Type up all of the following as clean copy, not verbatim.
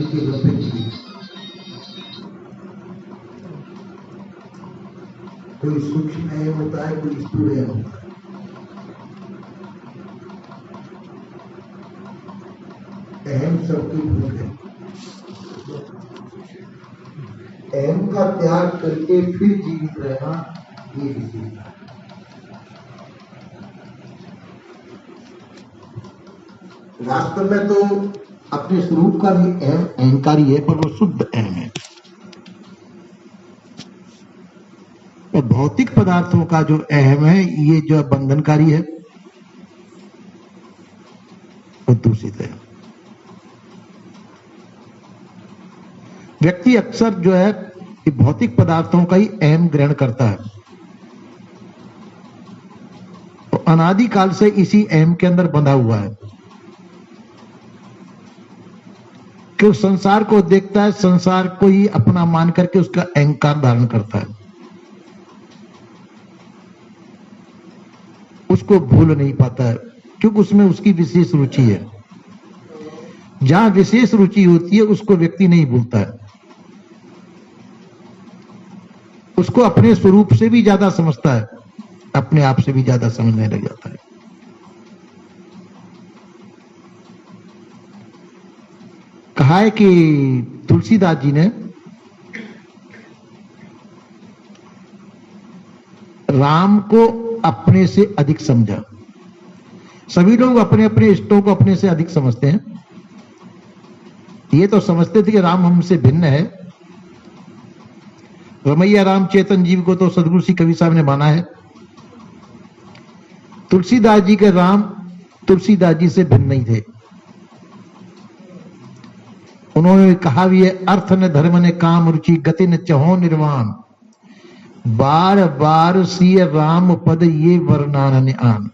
के अपेक्षित, कोई सूक्ष्म एम होता है, कोई स्थूल एम होता है। अहम सबकी भूल है। अहम का त्याग करके फिर जीवित रहना, ये विशेषता है। वास्तव में तो अपने स्वरूप का भी अहम अहंकारी है, पर वो शुद्ध अहम है। और भौतिक पदार्थों का जो अहम है, ये जो बंधनकारी है, वो दूषित है। व्यक्ति अक्सर जो है कि भौतिक पदार्थों का ही अहम ग्रहण करता है, तो अनादिकाल से इसी अहम के अंदर बंधा हुआ है कि उस संसार को देखता है, संसार को ही अपना मान करके उसका अहंकार धारण करता है। उसको भूल नहीं पाता है, क्योंकि उसमें उसकी विशेष रुचि है। जहां विशेष रुचि होती है, उसको व्यक्ति नहीं भूलता है। उसको अपने स्वरूप से भी ज्यादा समझता है, अपने आप से भी ज्यादा समझने लग जाता है। कहा है कि तुलसीदास जी ने राम को अपने से अधिक समझा। सभी लोग अपने अपने इष्टों को अपने से अधिक समझते हैं। ये तो समझते थे कि राम हमसे भिन्न है। रमैया राम चेतन जीव को तो सदगुरु श्री कवि साहब ने माना है। तुलसीदास जी के राम तुलसीदास जी से भिन्न नहीं थे। उन्होंने कहा भी है, अर्थ न धर्म ने काम रुचि गति न चहो निर्वाण, बार बार सिय राम पद ये वर्णान आन।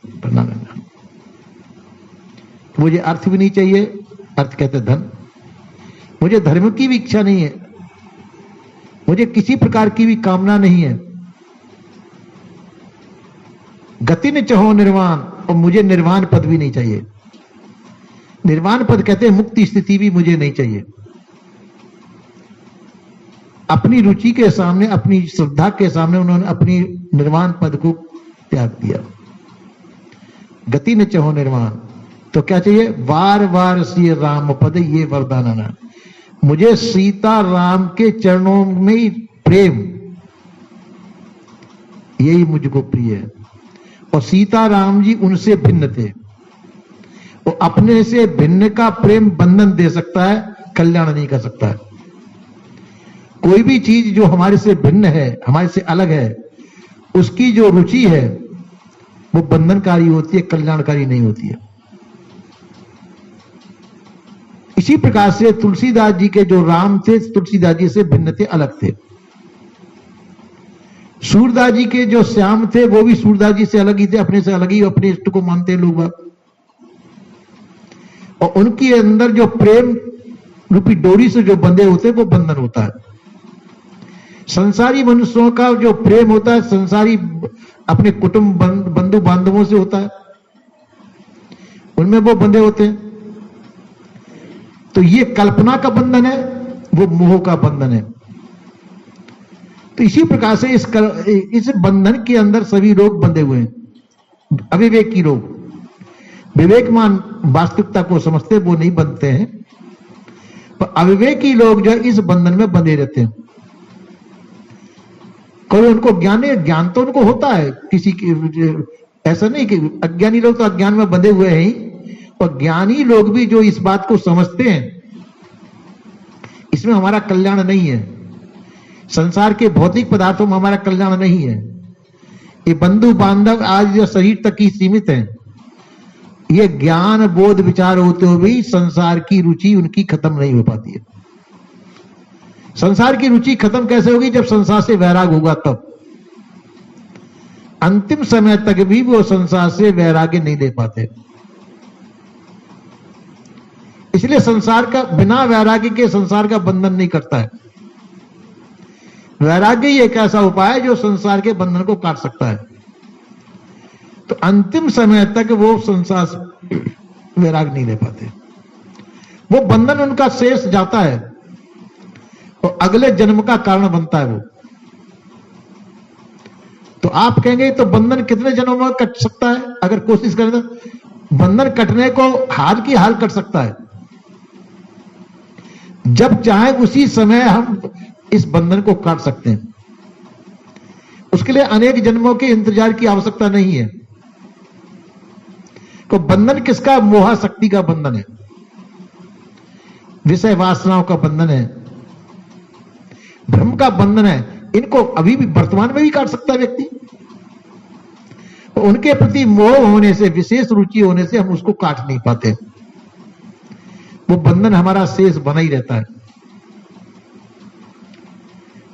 मुझे अर्थ भी नहीं चाहिए, अर्थ कहते धन। मुझे धर्म की भी इच्छा नहीं है, मुझे किसी प्रकार की भी कामना नहीं है। गति न चहो निर्वाण, और मुझे निर्वाण पद भी नहीं चाहिए। निर्वाण पद कहते हैं मुक्ति स्थिति भी मुझे नहीं चाहिए। अपनी रुचि के सामने, अपनी श्रद्धा के सामने उन्होंने अपनी निर्वाण पद को त्याग दिया। गति न चहो निर्वाण, तो क्या चाहिए? वार वार श्री राम पद ये वरदाना। मुझे सीता राम के चरणों में ही प्रेम, यही मुझको प्रिय है। और सीता राम जी उनसे भिन्न थे। वो अपने से भिन्न का प्रेम बंधन दे सकता है, कल्याण नहीं कर सकता है। कोई भी चीज जो हमारे से भिन्न है, हमारे से अलग है, उसकी जो रुचि है वो बंधनकारी होती है, कल्याणकारी नहीं होती है। इसी प्रकार से तुलसीदास जी के जो राम थे, तुलसीदास जी से भिन्न थे, अलग थे। सूरदास जी के जो श्याम थे, वो भी सूरदास जी से अलग ही थे, अपने से अलग ही अपने इष्ट को मानते हैं लोग। और उनके अंदर जो प्रेम रूपी डोरी से जो बंधे होते हैं, वो बंधन होता है। संसारी मनुष्यों का जो प्रेम होता है, संसारी अपने कुटुंब बंधु बांधवों से होता है, उनमें वो बंधे होते हैं। तो ये कल्पना का बंधन है, वो मोह का बंधन है। तो इसी प्रकार से इस बंधन के अंदर सभी लोग बंधे हुए हैं। अविवेकी लोग, विवेकमान वास्तविकता को समझते वो नहीं बंधते हैं, पर अविवेकी लोग जो इस बंधन में बंधे रहते हैं। कोई उनको ज्ञान तो उनको होता है, किसी की ऐसा नहीं कि अज्ञानी लोग तो अज्ञान में बंधे हुए हैं, और ज्ञानी लोग भी जो इस बात को समझते हैं इसमें हमारा कल्याण नहीं है, संसार के भौतिक पदार्थों में हमारा कल्याण नहीं है। ये बंधु बांधव आज जो शरीर तक ही सीमित हैं, ये ज्ञान बोध विचार होते हुए भी संसार की रुचि उनकी खत्म नहीं हो पाती है। संसार की रुचि खत्म कैसे होगी? जब संसार से वैराग होगा तब। अंतिम समय तक भी वो संसार से वैराग्य नहीं ले पाते। इसलिए संसार का, बिना वैराग्य के संसार का बंधन नहीं करता है। वैराग्य ही एक ऐसा उपाय है जो संसार के बंधन को काट सकता है। तो अंतिम समय तक वो संसार से वैराग नहीं ले पाते। वो बंधन उनका शेष जाता है और अगले जन्म का कारण बनता है वो। तो आप कहेंगे तो बंधन कितने जन्मों में कट सकता है? अगर कोशिश करें तो बंधन कटने को हाल की हाल कट सकता है। जब चाहे उसी समय हम इस बंधन को काट सकते हैं। उसके लिए अनेक जन्मों के इंतजार की आवश्यकता नहीं है। तो बंधन किसका? मोहाशक्ति का बंधन है, विषय वासनाओं का बंधन है, भ्रम का बंधन है। इनको अभी भी वर्तमान में भी काट सकता है व्यक्ति। उनके प्रति मोह होने से, विशेष रुचि होने से हम उसको काट नहीं पाते। वो बंधन हमारा शेष बना ही रहता है।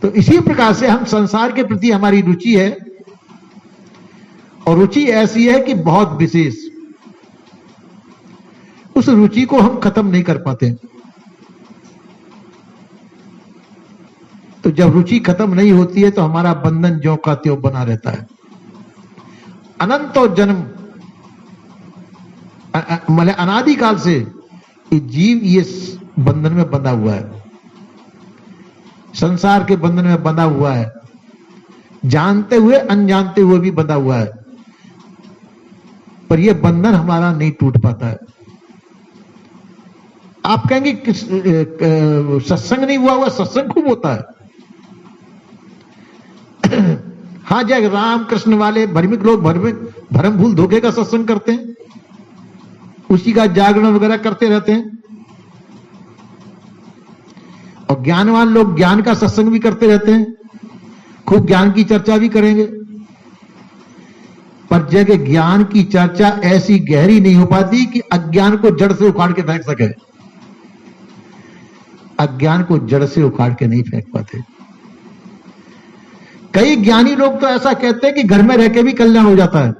तो इसी प्रकार से हम संसार के प्रति हमारी रुचि है, और रुचि ऐसी है कि बहुत विशेष। उस रुचि को हम खत्म नहीं कर पाते। तो जब रुचि खत्म नहीं होती है तो हमारा बंधन ज्यों का त्यों बना रहता है। अनंतों जन्म मतलब अनादिकाल से ये जीव ये बंधन में बंधा हुआ है, संसार के बंधन में बंधा हुआ है, जानते हुए अनजानते हुए भी बंधा हुआ है। पर यह बंधन हमारा नहीं टूट पाता है। आप कहेंगे सत्संग नहीं हुआ? सत्संग खूब होता है। हाँ, जय राम कृष्ण वाले भ्रमिक लोग भरम भूल धोखे का सत्संग करते हैं, उसी का जागरण वगैरह करते रहते हैं। और ज्ञानवान लोग ज्ञान का सत्संग भी करते रहते हैं, खूब ज्ञान की चर्चा भी करेंगे। पर जगह ज्ञान की चर्चा ऐसी गहरी नहीं हो पाती कि अज्ञान को जड़ से उखाड़ के फेंक सके। अज्ञान को जड़ से उखाड़ के नहीं फेंक पाते। कई ज्ञानी लोग तो ऐसा कहते हैं कि घर में रह के भी कल्याण हो जाता है।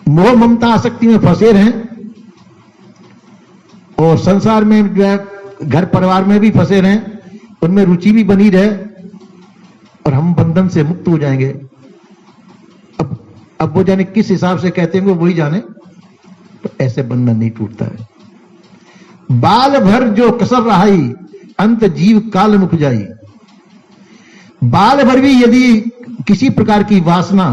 मोह ममता आसक्ति में फंसे रहें और संसार में जो है घर परिवार में भी फंसे रहें, उनमें रुचि भी बनी रहे और हम बंधन से मुक्त हो जाएंगे। अब वो जाने किस हिसाब से कहते हैं वो वही जाने। तो ऐसे बंधन नहीं टूटता है। बाल भर जो कसर रहाई, अंत जीव काल मुख जाई। बाल भर भी यदि किसी प्रकार की वासना,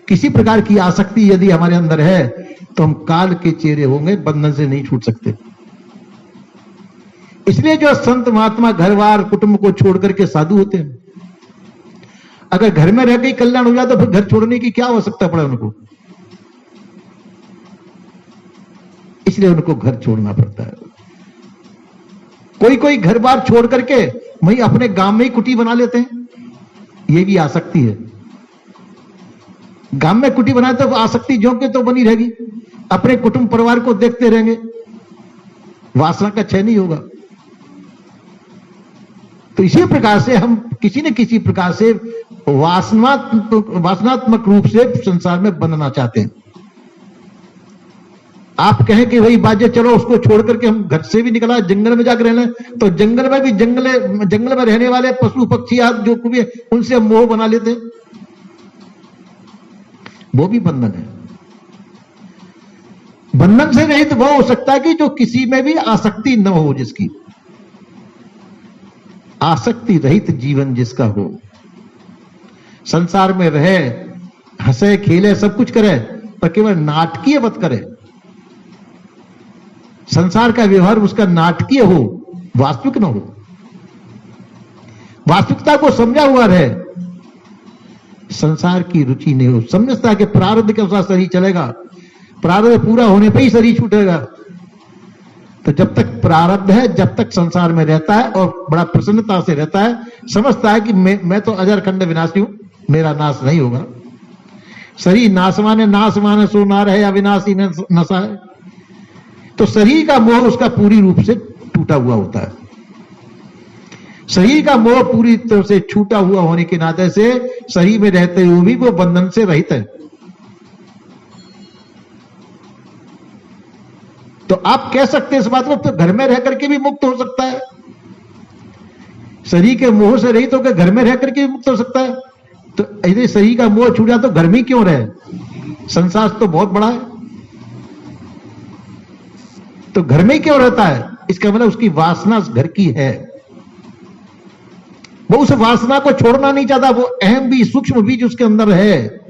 किसी प्रकार की आसक्ति यदि हमारे अंदर है तो हम काल के चेहरे होंगे, बंधन से नहीं छूट सकते। इसलिए जो संत महात्मा घरवार कुटुंब को छोड़ करके साधु होते हैं, अगर घर में रह के कल्याण हो जाए तो फिर घर छोड़ने की क्या आवश्यकता पड़े उनको। इसलिए उनको घर छोड़ना पड़ता है। कोई कोई घर बार छोड़ करके वहीं अपने गांव में ही कुटी बना लेते हैं, ये भी आसक्ति है। गांव में कुटी बनाए तो आसक्ति ज्यों के तो बनी रहेगी, अपने कुटुंब परिवार को देखते रहेंगे, वासना का क्षय नहीं होगा। तो इसी प्रकार से हम किसी न किसी प्रकार से वासनात्मक रूप से संसार में बंधना चाहते हैं। आप कहें कि भाई बाजे चलो उसको छोड़ करके हम घर से भी निकला जंगल में जाकर रहना, तो जंगल में भी जंगल में रहने वाले पशु पक्षी आदि जो कुछ भी उनसे मोह बना लेते हैं, वो भी बंधन है। बंधन से रहित वो हो सकता है कि जो किसी में भी आसक्ति न हो, जिसकी आसक्ति रहित जीवन जिसका हो, संसार में रहे, हंसे खेले, सब कुछ करे, पर केवल नाटकीय मत करे। संसार का व्यवहार उसका नाटकीय हो, वास्तविक न हो। वास्तविकता को समझा हुआ रहे, संसार की रुचि नहीं हो। समझता है कि प्रारब्ध के अनुसार शरीर चलेगा, प्रारब्ध पूरा होने पर ही शरीर छूटेगा। तो जब तक प्रारब्ध है, जब तक संसार में रहता है और बड़ा प्रसन्नता से रहता है, समझता है कि मैं तो अजर खंड विनाशी हूं, मेरा नाश नहीं होगा। शरीर नासमान सो ना रहे, अविनाशी नशा है। तो शरीर का मोह उसका पूरी रूप से टूटा हुआ होता है। शरीर का मोह पूरी तरह से छूटा हुआ होने के नाते से शरीर में रहते हुए भी वो बंधन से रहित है। तो आप कह सकते हैं इस बात को, तो घर में रह करके भी मुक्त हो सकता है। शरीर के मोह से रहित होकर घर में रह करके भी मुक्त हो सकता है। तो यदि शरीर का मोह छूट जाए तो घर में क्यों रहे? संसार तो बहुत बड़ा है। तो घर में ही क्यों रहता है? इसका मतलब उसकी वासना घर की है, वो उस वासना को छोड़ना नहीं चाहता। वो अहम भी सूक्ष्म बीज उसके अंदर है,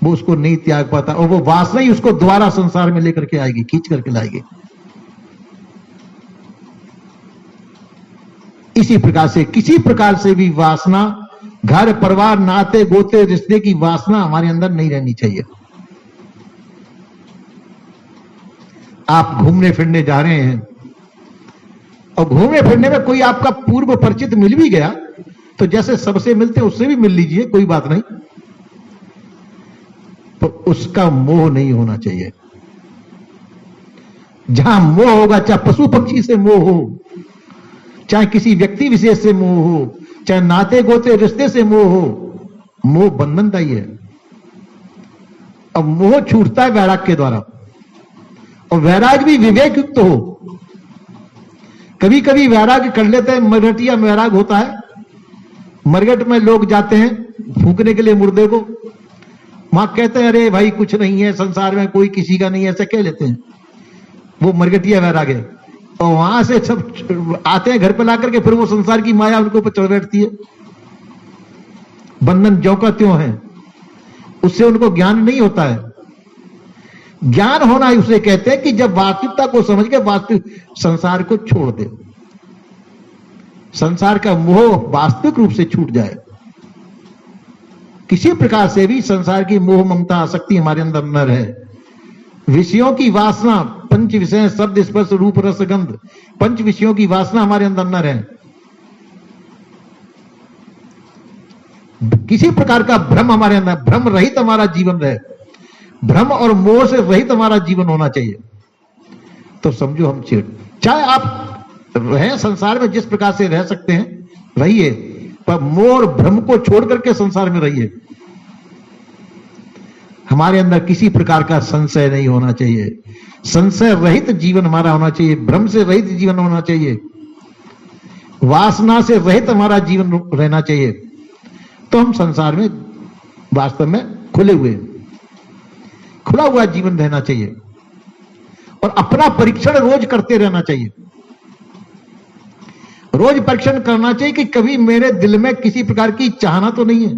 वो उसको नहीं त्याग पाता, और वो वासना ही उसको दोबारा संसार में लेकर के आएगी, खींच करके लाएगी। इसी प्रकार से किसी प्रकार से भी वासना, घर परिवार नाते गोते रिश्ते की वासना हमारे अंदर नहीं रहनी चाहिए। आप घूमने फिरने जा रहे हैं और घूमने फिरने में कोई आपका पूर्व परिचित मिल भी गया तो जैसे सबसे मिलते उससे भी मिल लीजिए, कोई बात नहीं, तो उसका मोह नहीं होना चाहिए। जहां मोह होगा, चाहे पशु पक्षी से मोह हो, चाहे किसी व्यक्ति विशेष से मोह हो, चाहे नाते गोते रिश्ते से मोह हो, मोह बंधनदायी है। अब मोह छूटता है वैराग्य के द्वारा, और वैराग्य भी विवेक युक्त हो। कभी कभी वैराग्य कर लेते हैं, मरघटिया वैराग्य होता है। मरघट में लोग जाते हैं फूकने के लिए मुर्दे को, वहां कहते हैं अरे भाई कुछ नहीं है संसार में, कोई किसी का नहीं है, ऐसे कह लेते हैं, वो मरघटिया वैराग्य है। और वहां से सब आते हैं घर पे ला करके, फिर वो संसार की माया उनको ऊपर चढ़ बैठती है। बंधन ज्यों का त्यों है, उससे उनको ज्ञान नहीं होता है। ज्ञान होना ही उसे कहते हैं कि जब वास्तविकता को समझ के वास्तविक संसार को छोड़ दे, संसार का मोह वास्तविक रूप से छूट जाए। किसी प्रकार से भी संसार की मोह ममता आसक्ति हमारे अंदर न रहे। विषयों की वासना, पंच विषय शब्द स्पर्श रूप रस गंध, पंच विषयों की वासना हमारे अंदर न रहे। किसी प्रकार का भ्रम हमारे अंदर, भ्रम रहित हमारा जीवन रहे, भ्रम और मोह से रहित हमारा जीवन होना चाहिए। तो समझो हम चाहे आप रहें संसार में, जिस प्रकार से रह सकते हैं रहिए, पर मोह और भ्रम को छोड़ करके संसार में रहिए। हमारे अंदर किसी प्रकार का संशय नहीं होना चाहिए, संशय रहित जीवन हमारा होना चाहिए, भ्रम से रहित जीवन होना चाहिए, वासना से रहित हमारा जीवन रहना चाहिए। तो हम संसार में वास्तव में खुले हुए, खुला हुआ जीवन रहना चाहिए, और अपना परीक्षण रोज करते रहना चाहिए। रोज परीक्षण करना चाहिए कि कभी मेरे दिल में किसी प्रकार की चाहना तो नहीं है,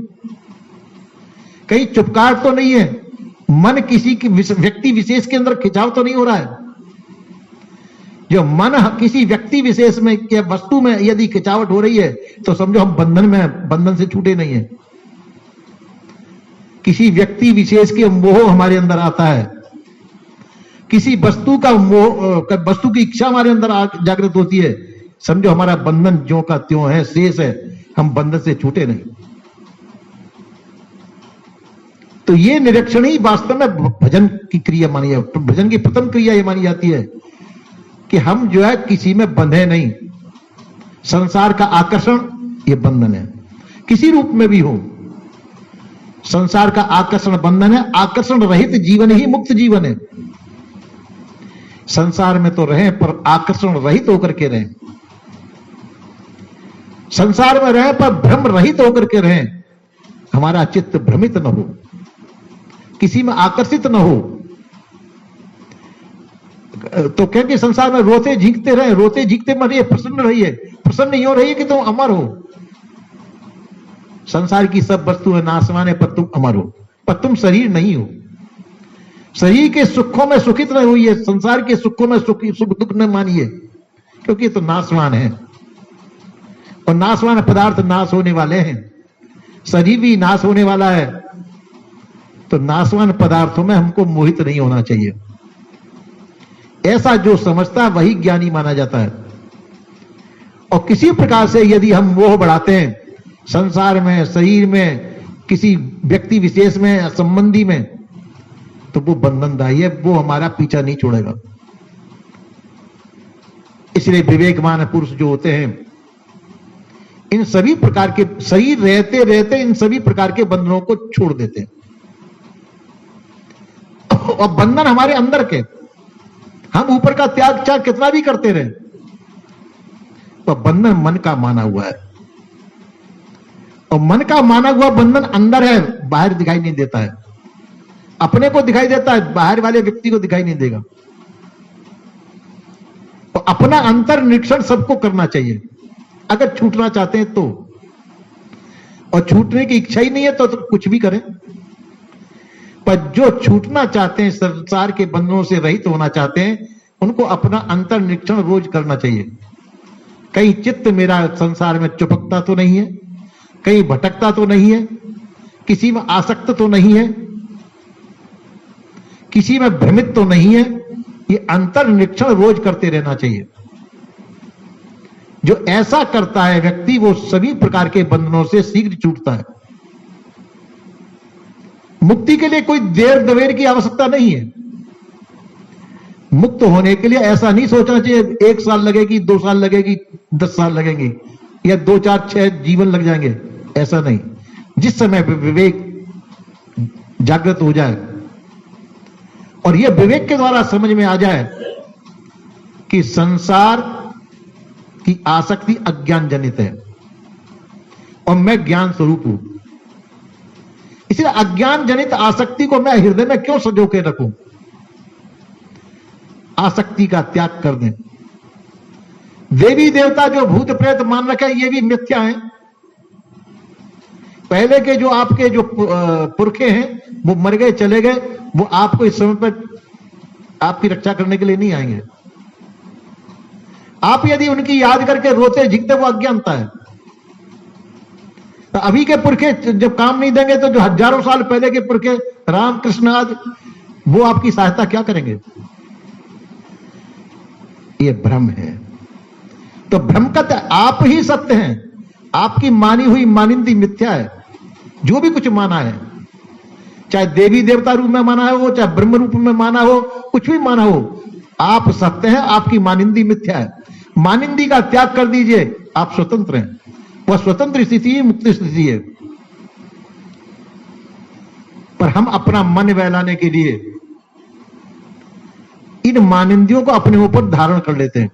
कहीं चुपकाट तो नहीं है, मन किसी की व्यक्ति विशेष के अंदर खिंचाव तो नहीं हो रहा है। जो मन किसी व्यक्ति विशेष में या वस्तु में यदि खिंचावट हो रही है तो समझो हम बंधन में, बंधन से छूटे नहीं है। किसी व्यक्ति विशेष के मोह हमारे अंदर आता है, किसी वस्तु का मोह, वस्तु की इच्छा हमारे अंदर जागृत होती है, समझो हमारा बंधन ज्यों का त्यों है, शेष है, हम बंधन से छूटे नहीं। तो ये निरीक्षण ही वास्तव में भजन की क्रिया मानी है। तो भजन की प्रथम क्रिया ये मानी जाती है कि हम जो है किसी में बंधे नहीं। संसार का आकर्षण ये बंधन है, किसी रूप में भी हो। संसार का आकर्षण बंधन है, आकर्षण रहित जीवन ही मुक्त जीवन है। संसार में तो रहें पर आकर्षण रहित होकर के रहें, संसार में रहें पर भ्रम रहित होकर के रहें। हमारा चित्त भ्रमित न हो, किसी में आकर्षित न हो। तो क्योंकि संसार में रोते झींकते रहे, रोते झींकते मरिए, प्रसन्न रहिए, प्रसन्न नहीं हो रही है कि तुम अमर हो। संसार की सब वस्तुएं नाशवान है पर तुम अमर हो, पर तुम शरीर नहीं हो। शरीर के सुखों में सुखित न होइए, संसार के सुखों में सुख दुख न मानिए, क्योंकि तो नाशवान है, और नाशवान पदार्थ नाश होने वाले हैं। शरीर भी नाश होने वाला है, तो नाशवान पदार्थों में हमको मोहित नहीं होना चाहिए। ऐसा जो समझता है वही ज्ञानी माना जाता है। और किसी प्रकार से यदि हम मोह बढ़ाते हैं संसार में, शरीर में, किसी व्यक्ति विशेष में, संबंधी में, तो वो बंधनदायी है, वो हमारा पीछा नहीं छोड़ेगा। इसलिए विवेकवान पुरुष जो होते हैं इन सभी प्रकार के, शरीर रहते रहते इन सभी प्रकार के बंधनों को छोड़ देते हैं। और बंधन हमारे अंदर के, हम ऊपर का त्याग चाह कितना भी करते रहे, तो बंधन मन का माना हुआ है, और मन का माना हुआ बंधन अंदर है, बाहर दिखाई नहीं देता है। अपने को दिखाई देता है, बाहर वाले व्यक्ति को दिखाई नहीं देगा। अपना अंतर निरीक्षण सबको करना चाहिए अगर छूटना चाहते हैं तो, और छूटने की इच्छा ही नहीं है तो कुछ भी करें। पर जो छूटना चाहते हैं, संसार के बंधनों से रहित होना चाहते हैं, उनको अपना अंतर निरीक्षण रोज करना चाहिए। कहीं चित्त मेरा संसार में चिपकता तो नहीं है, कहीं भटकता तो नहीं है, किसी में आसक्त तो नहीं है, किसी में भ्रमित तो नहीं है। ये अंतर निरीक्षण रोज करते रहना चाहिए। जो ऐसा करता है व्यक्ति, वो सभी प्रकार के बंधनों से शीघ्र छूटता है। मुक्ति के लिए कोई देर दवेर की आवश्यकता नहीं है। मुक्त होने के लिए ऐसा नहीं सोचना चाहिए 1 साल लगेगी, 2 साल लगेगी, 10 साल लगेंगे, या 2, 4, 6 जीवन लग जाएंगे। ऐसा नहीं। जिस समय विवेक जागृत हो जाए और यह विवेक के द्वारा समझ में आ जाए कि संसार की आसक्ति अज्ञान जनित है और मैं ज्ञान स्वरूप हूं, इसलिए अज्ञान जनित आसक्ति को मैं हृदय में क्यों सजो के रखूं। आसक्ति का त्याग कर दें। देवी देवता जो भूत प्रेत मान रखे ये भी मिथ्या हैं। पहले के जो आपके जो पुरखे हैं वो मर गए, चले गए, वो आपको इस समय पर आपकी रक्षा करने के लिए नहीं आएंगे। आप यदि उनकी याद करके रोते झिकते, वो अज्ञानता है। तो अभी के पुरखे जब काम नहीं देंगे तो जो हजारों साल पहले के पुरखे राम कृष्ण आदि, वो आपकी सहायता क्या करेंगे। ये भ्रम है। तो भ्रम का आप ही सत्य हैं। आपकी मानी हुई मानिंदी मिथ्या है। जो भी कुछ माना है, चाहे देवी देवता रूप में माना हो, चाहे ब्रह्म रूप में माना हो, कुछ भी माना हो, आप सत्य हैं। आपकी मानिंदी मिथ्या है। मानिंदी का त्याग कर दीजिए, आप स्वतंत्र हैं। वह स्वतंत्र स्थिति ही मुक्ति स्थिति है। पर हम अपना मन बहलाने के लिए इन मानिंदियों को अपने ऊपर धारण कर लेते हैं।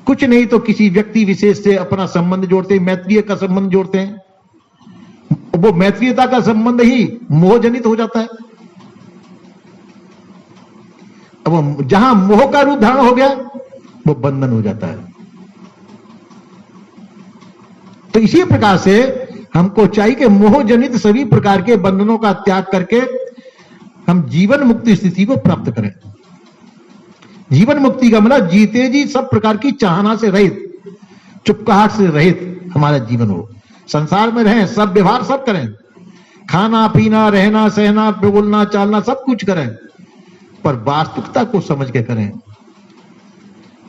कुछ नहीं तो किसी व्यक्ति विशेष से अपना संबंध जोड़ते हैं, मैत्रीय का संबंध जोड़ते हैं। वो मैत्रीयता का संबंध ही मोहजनित हो जाता है। अब जहां मोह का रूप धारण हो गया, वो बंधन हो जाता है। तो इसी प्रकार से हमको चाहिए कि मोहजनित सभी प्रकार के बंधनों का त्याग करके हम जीवन मुक्ति स्थिति को प्राप्त करें। जीवन मुक्ति का मतलब जीते जी सब प्रकार की चाहना से रहित, चुपकाहट से रहित हमारा जीवन हो। संसार में रहें, सब व्यवहार सब करें, खाना पीना, रहना सहना, बोलना चालना सब कुछ करें, पर वास्तविकता को समझ के करें।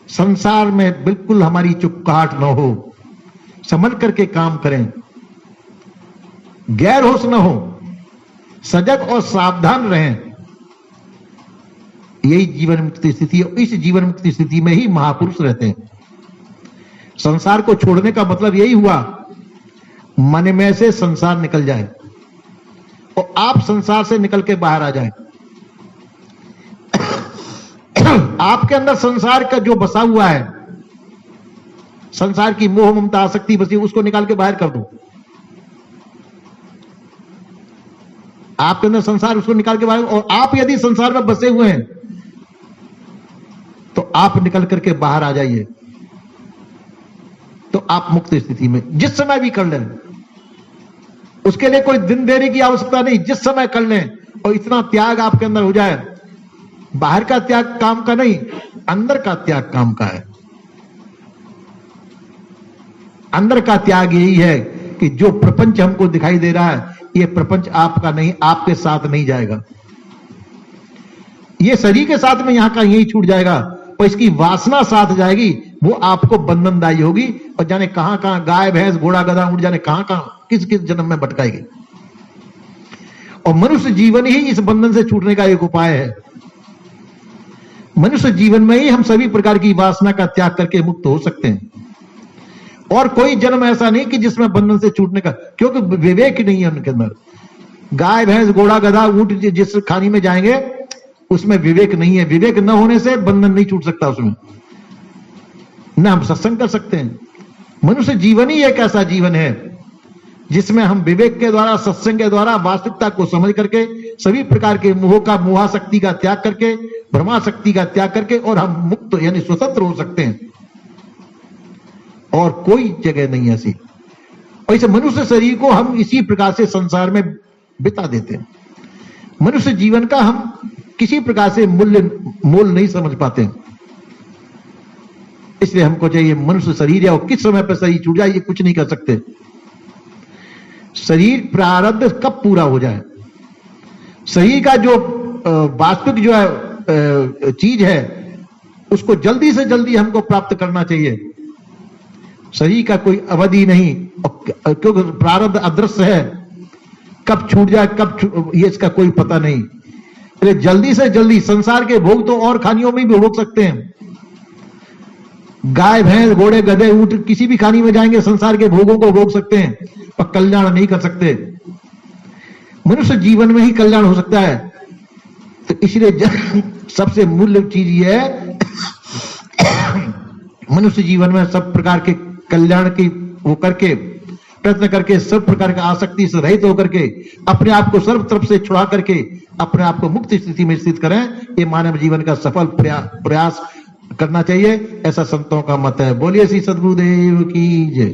संसार में बिल्कुल हमारी चुपकाहट न हो, समझ करके काम करें, गैर होश न हो, सजग और सावधान रहें। यही जीवन मुक्ति स्थिति है। इस जीवन मुक्ति स्थिति में ही महापुरुष रहते हैं। संसार को छोड़ने का मतलब यही हुआ, मन में से संसार निकल जाए और आप संसार से निकल के बाहर आ जाए। आपके अंदर संसार का जो बसा हुआ है, संसार की मोह ममता आसक्ति बसी, उसको निकाल के बाहर कर दो। आपके अंदर संसार, उसको निकाल के बाहर। और आप यदि संसार में बसे हुए हैं तो आप निकल करके बाहर आ जाइए, तो आप मुक्त स्थिति में जिस समय भी कर लें। उसके लिए कोई दिन देने की आवश्यकता नहीं, जिस समय कर लें। और इतना त्याग आपके अंदर हो जाए, बाहर का त्याग काम का नहीं, अंदर का त्याग काम का है। अंदर का त्याग यही है कि जो प्रपंच हमको दिखाई दे रहा है, ये प्रपंच आपका नहीं, आपके साथ नहीं जाएगा। ये शरीर के साथ में यहां का यही छूट जाएगा, और इसकी वासना साथ जाएगी, वो आपको बंधनदायी होगी। और जाने कहां कहां गाय भैंस घोड़ा गधा उठ जाने कहां कहां किस किस जन्म में भटकाएगी। और मनुष्य जीवन ही इस बंधन से छूटने का एक उपाय है। मनुष्य जीवन में ही हम सभी प्रकार की वासना का त्याग करके मुक्त हो सकते हैं। और कोई जन्म ऐसा नहीं कि जिसमें बंधन से छूटने का, क्योंकि विवेक नहीं है उनके अंदर। गाय भैंस घोड़ा गधा ऊंट जिस खानी में जाएंगे उसमें विवेक नहीं है। विवेक न होने से बंधन नहीं छूट सकता उसमें, न हम सत्संग कर सकते हैं। मनुष्य जीवन ही एक ऐसा जीवन है जिसमें हम विवेक के द्वारा, सत्संग के द्वारा वास्तविकता को समझ करके सभी प्रकार के मोहाशक्ति का त्याग करके, भ्रमाशक्ति का त्याग करके, और हम मुक्त यानी स्वतंत्र हो सकते हैं। और कोई जगह नहीं ऐसी। और इस मनुष्य शरीर को हम इसी प्रकार से संसार में बिता देते हैं। मनुष्य जीवन का हम किसी प्रकार से मोल नहीं समझ पाते हैं। इसलिए हमको चाहिए मनुष्य शरीर है, और किस समय पर शरीर छूट जाए ये कुछ नहीं कर सकते। शरीर प्रारब्ध कब पूरा हो जाए, शरीर का जो वास्तविक जो है चीज है उसको जल्दी से जल्दी हमको प्राप्त करना चाहिए। शरीर का कोई अवधि नहीं, क्योंकि प्रारब्ध अदृश्य है, कब छूट जाए ये इसका कोई पता नहीं। इसलिए जल्दी से जल्दी संसार के भोग तो और खानियों में भी भोग सकते हैं। गाय भैंस घोड़े गधे ऊंट किसी भी खानी में जाएंगे संसार के भोगों को भोग सकते हैं, पर कल्याण नहीं कर सकते। मनुष्य जीवन में ही कल्याण हो सकता है। तो इसलिए सबसे मूल्य चीज ये है मनुष्य जीवन में सब प्रकार के कल्याण की वो करके प्रयत्न करके, सब प्रकार की आसक्ति से रहित होकर के अपने आप को सर्व तरफ से छुड़ा करके अपने आप को मुक्त स्थिति में स्थित करें। ये मानव जीवन का सफल प्रयास करना चाहिए, ऐसा संतों का मत है। बोलिए श्री सद्गुरुदेव की जय।